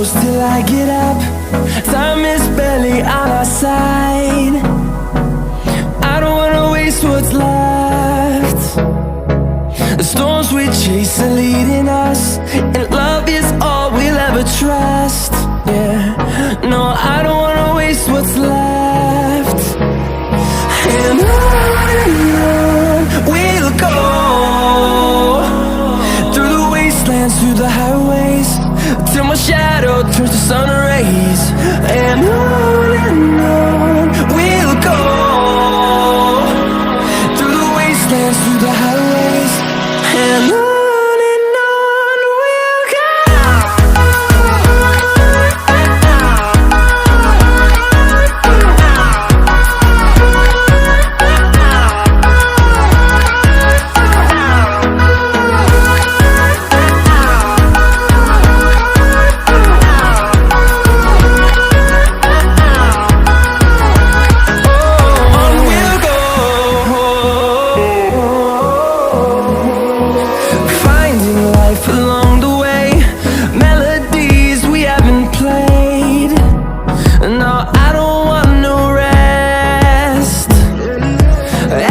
close till I get up. Time is barely on our side. I don't wanna waste what's left. The storms we chase are leading us, and love is all we'll ever trust. Yeah, no, I don't wanna waste what's left. And on we'll go, through the wastelands, through the highways, till my shadow turns to sun rays. And on we'll go, through the wastelands, through the highways, and on we'll go. Along the way, melodies we haven't played. No, I don't want no rest.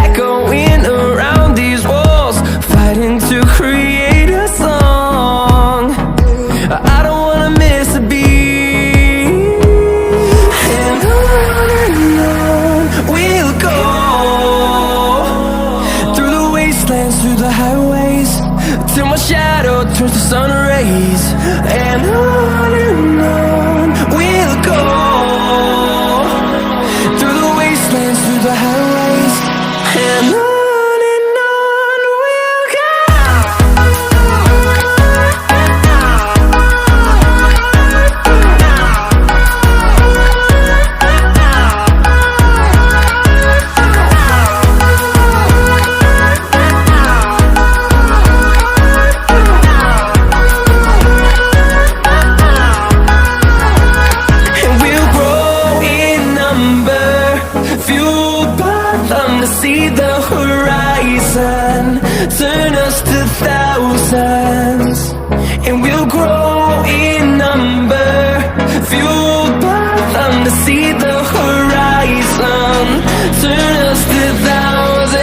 Echoing around these walls, fighting to create a song. I don't wanna miss a beat. And on we'll go, through the wastelands, through the highways, till my shadow turns to sun rays. And on we'll go, through the wastelands, through the highways, and on we'll go. To see the horizon, turn us to thousands, and we'll grow in number, fueled by them. To see the horizon, turn us to thousands,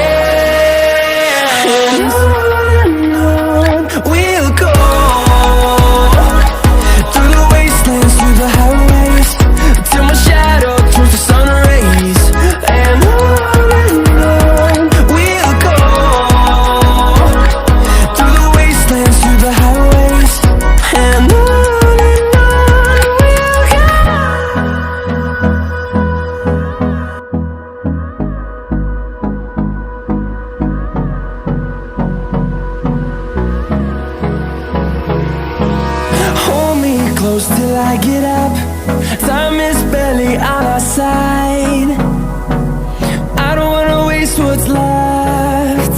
and on we'll go, through the wastelands, through the highways, till my shadow turns to sun rays. And close till I get up. Time is barely on our side. I don't wanna waste what's left.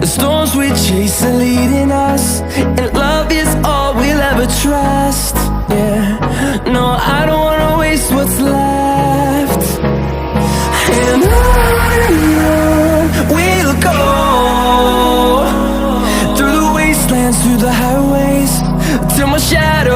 The storms we chase are leading us, and love is all we'll ever trust. Yeah, no, I don't wanna waste what's left. And on we'll go, through the wastelands, through the highways, till my shadow